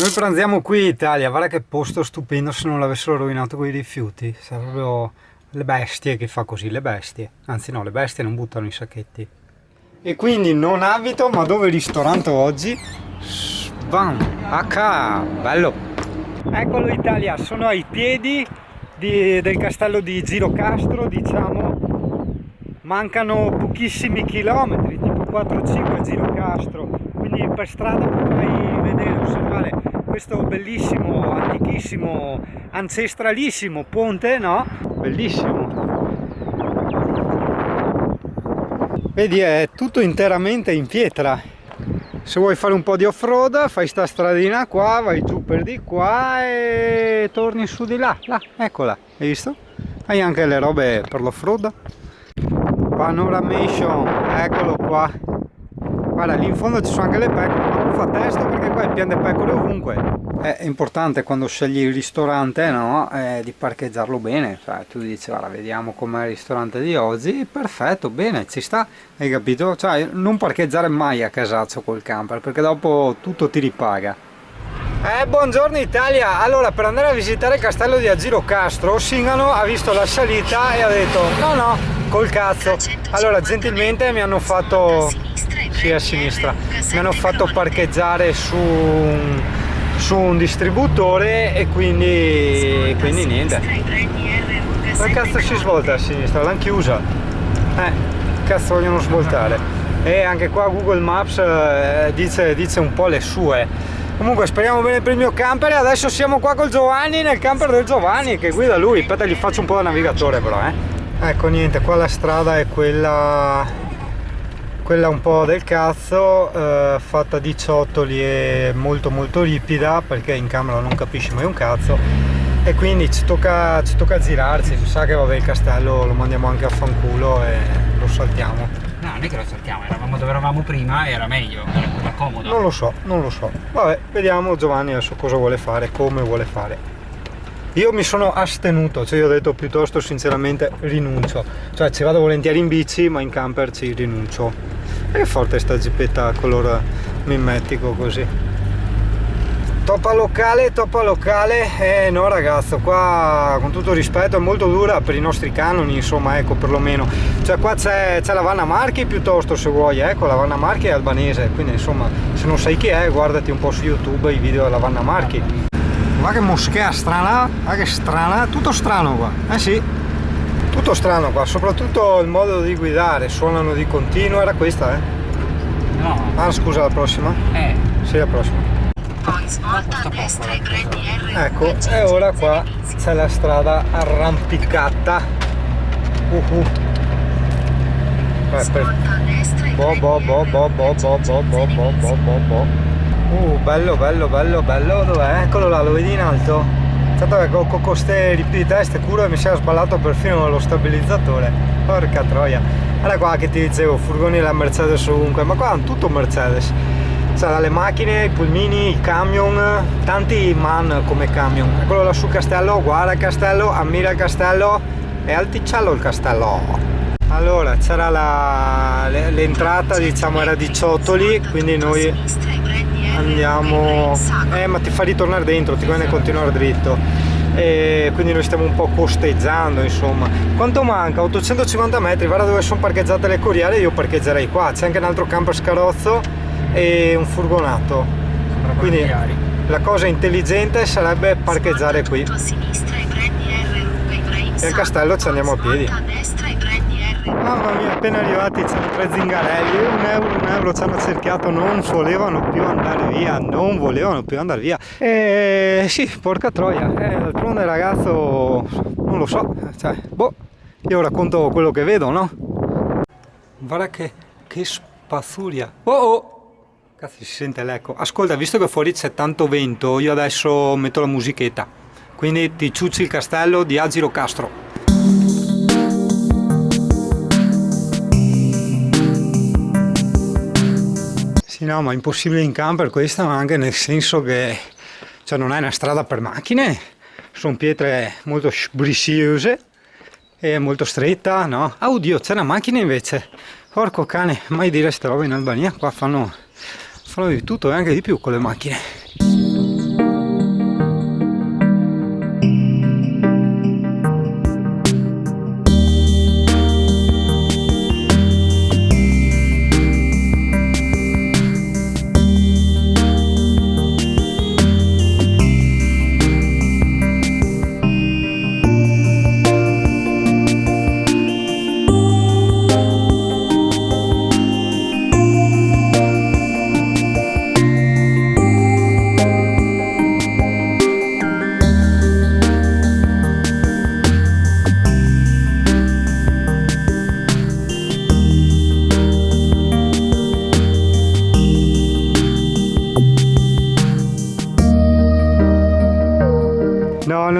Noi pranziamo qui in Italia, guarda che posto stupendo se non l'avessero rovinato quei rifiuti. Sono proprio le bestie che fa così, le bestie. Anzi no, le bestie non buttano i sacchetti. E quindi non abito, ma dove il ristorante oggi? Svan, H, bello. Eccolo Italia, sono ai piedi del castello di Girocastro, diciamo. Mancano pochissimi chilometri, tipo 4-5 a Girocastro. Quindi per strada potrai vedere, osservare questo bellissimo, antichissimo, ancestralissimo ponte, no? Bellissimo. Vedi, è tutto interamente in pietra. Se vuoi fare un po' di off-road, fai sta stradina qua, vai giù per di qua e torni su di là. Là, eccola, hai visto? Hai anche le robe per l'off-road. Panoramation, eccolo qua. Guarda, lì in fondo ci sono anche le pecore, ma non fa testo perché qua è pieno di pecore ovunque. È importante quando scegli il ristorante, no? Di parcheggiarlo bene. Cioè, tu dici, guarda, vediamo com'è il ristorante di oggi. Perfetto, bene, ci sta, hai capito? Cioè, non parcheggiare mai a casaccio col camper perché dopo tutto ti ripaga. Buongiorno Italia! Allora, per andare a visitare il castello di Girocastro, Singano ha visto la salita e ha detto no, col cazzo. Allora, gentilmente mi hanno fatto... Sì, a sinistra. Mi hanno fatto parcheggiare su un distributore e quindi niente. Che cazzo si svolta a sinistra? L'hanno chiusa. Cazzo vogliono svoltare. E anche qua Google Maps dice un po' le sue. Comunque speriamo bene per il mio camper e adesso siamo qua col Giovanni, nel camper del Giovanni che guida lui. Aspetta, gli faccio un po' da navigatore però, Ecco, niente, qua la strada è quella un po' del cazzo, fatta di ciottoli e molto ripida perché in camera non capisci mai un cazzo e quindi ci tocca girarci. Mi sa che vabbè, il castello lo mandiamo anche a fanculo e lo saltiamo. No, non è che lo saltiamo, eravamo dove eravamo prima, era meglio, era comodo. Non lo so. Vabbè, vediamo Giovanni adesso cosa vuole fare, come vuole fare. Io mi sono astenuto, cioè io ho detto piuttosto sinceramente rinuncio. Cioè ci vado volentieri in bici, ma in camper ci rinuncio. E che forte sta gippetta color mimetico così. Toppa locale. No ragazzo, qua con tutto rispetto è molto dura per i nostri canoni, insomma, ecco, perlomeno. Cioè qua c'è la Vanna Marchi piuttosto, se vuoi, ecco, la Vanna Marchi è albanese, quindi insomma, se non sai chi è, guardati un po' su YouTube i video della Vanna Marchi. Guarda che moschea strana, guarda che strana, tutto strano qua, sì, tutto strano qua, soprattutto il modo di guidare, suonano di continuo, era questa, No. Ah scusa, la prossima? Sì, la prossima. Poi svolta a destra e prendi R1. Ecco, e ora qua c'è la strada arrampicata. Svolta a destra e bello, dov'è? Eccolo là, lo vedi in alto? Tanto che con queste ripete teste curo mi si è sballato perfino lo stabilizzatore. Porca troia. Guarda qua che ti dicevo, furgoni e la Mercedes ovunque, ma qua hanno tutto Mercedes. Cioè dalle macchine, i pulmini, i camion, tanti man come camion. Eccolo là sul castello, guarda il castello, ammira il castello, è alticello il castello. Allora c'era l'entrata, diciamo, era di ciottoli, quindi noi andiamo, ma ti fa ritornare dentro, ti conviene continuare dritto, e quindi noi stiamo un po' costeggiando, insomma. Quanto manca? 850 metri, guarda dove sono parcheggiate le corriere, io parcheggerei qua, c'è anche un altro camper scarrozzo e un furgonato, quindi la cosa intelligente sarebbe parcheggiare qui e al castello ci andiamo a piedi. Mamma mia, appena arrivati c'erano 3 zingarelli, un euro ci hanno cerchiato, non volevano più andare via. E sì, porca troia, d'altronde ragazzo, non lo so, cioè, io racconto quello che vedo, no? Guarda che spazzuria. Cazzo, si sente l'eco. Ascolta, visto che fuori c'è tanto vento, io adesso metto la musichetta, quindi ti ciucci il castello di Girocastro. No, ma impossibile in camper questa, ma anche nel senso che cioè non è una strada per macchine, sono pietre molto sbriciose e molto stretta, no? Ah, oddio, c'è una macchina invece, porco cane, mai dire ste robe in Albania, qua fanno di tutto e anche di più con le macchine.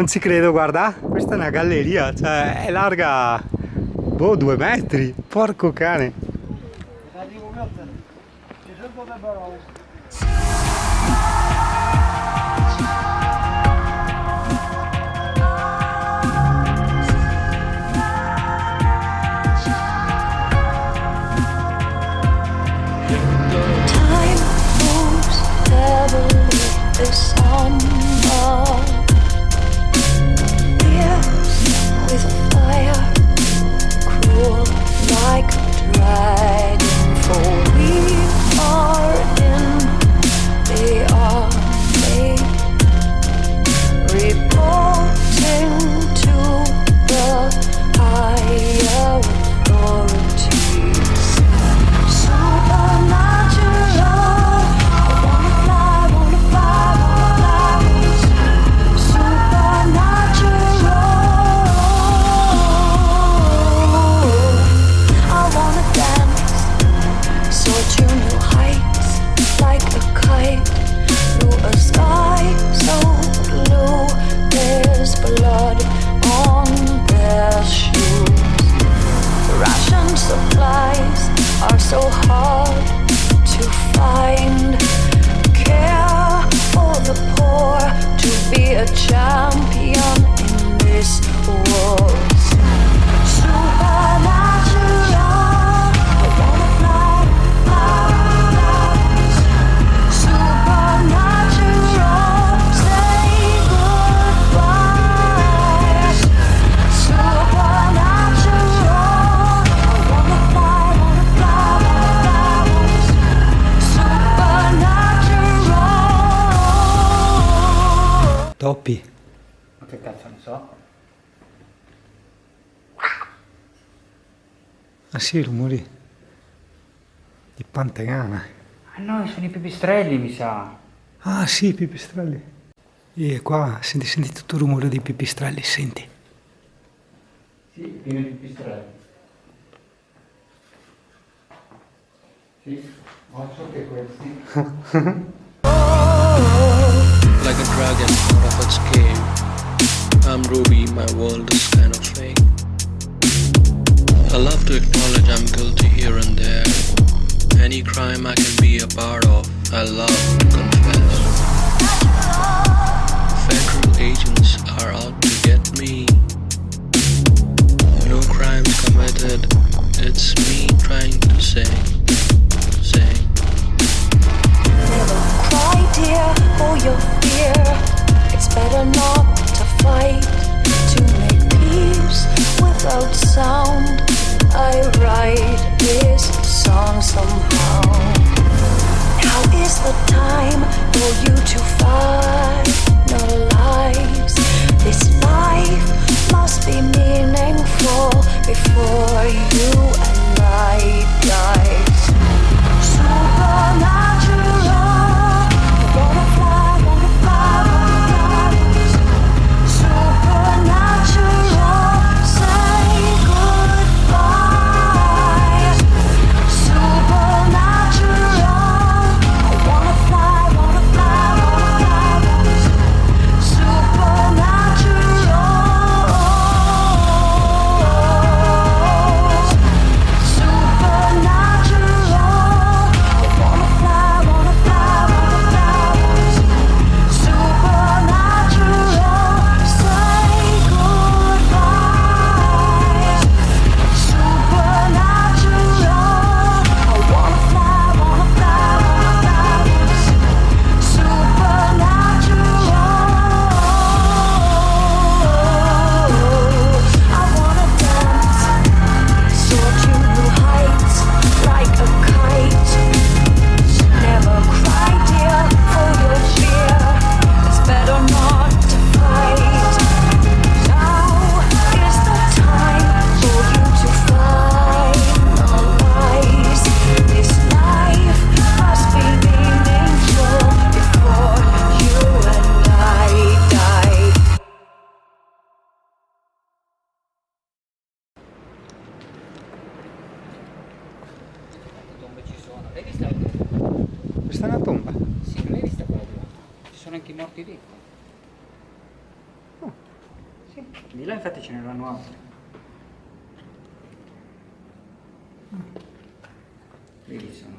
non ci credo, guarda. Questa è una galleria, cioè è larga, boh, 2 metri. Porco cane. Time moves heavily this summer. Fierce with fire, cruel like a dragon. For we are in the army, reporting to the higher authorities. Supplies are so hard to find. Care for the poor, to be a champion in this war. Supernatural, I wanna fly, fly, fly. Supernatural, say goodbye. Supernatural. Toppi. Ma che cazzo ne so? Ah sì, rumori di pantegana. Ah no, sono i pipistrelli, mi sa. Ah sì, i pipistrelli. E qua senti tutto il rumore dei pipistrelli, senti. Sì, pieno di pipistrelli. Sì, occhio che questi. Like a dragon out of its cave, I'm Ruby, my world is kind of fake. I love to acknowledge I'm guilty here and there. Any crime I can be a part of, I love to confess. Federal agents are out to get me. No crimes committed, it's me trying to say. Never cry, dear, for your fear. It's better not to fight, to make peace without sound. I write this song somehow. Now is the time for you to finalize. This life must be meaningful before you and I die. Supernatural, I wanna fly, wanna fly, wanna fly. Supernatural, say goodbye. Supernatural, I wanna fly, wanna fly, wanna fly. Supernatural. Questa è una tomba. Sì, non l'hai vista quella di là? Ci sono anche i morti lì. Oh. Sì, di là infatti ce n'erano altri. Lì sono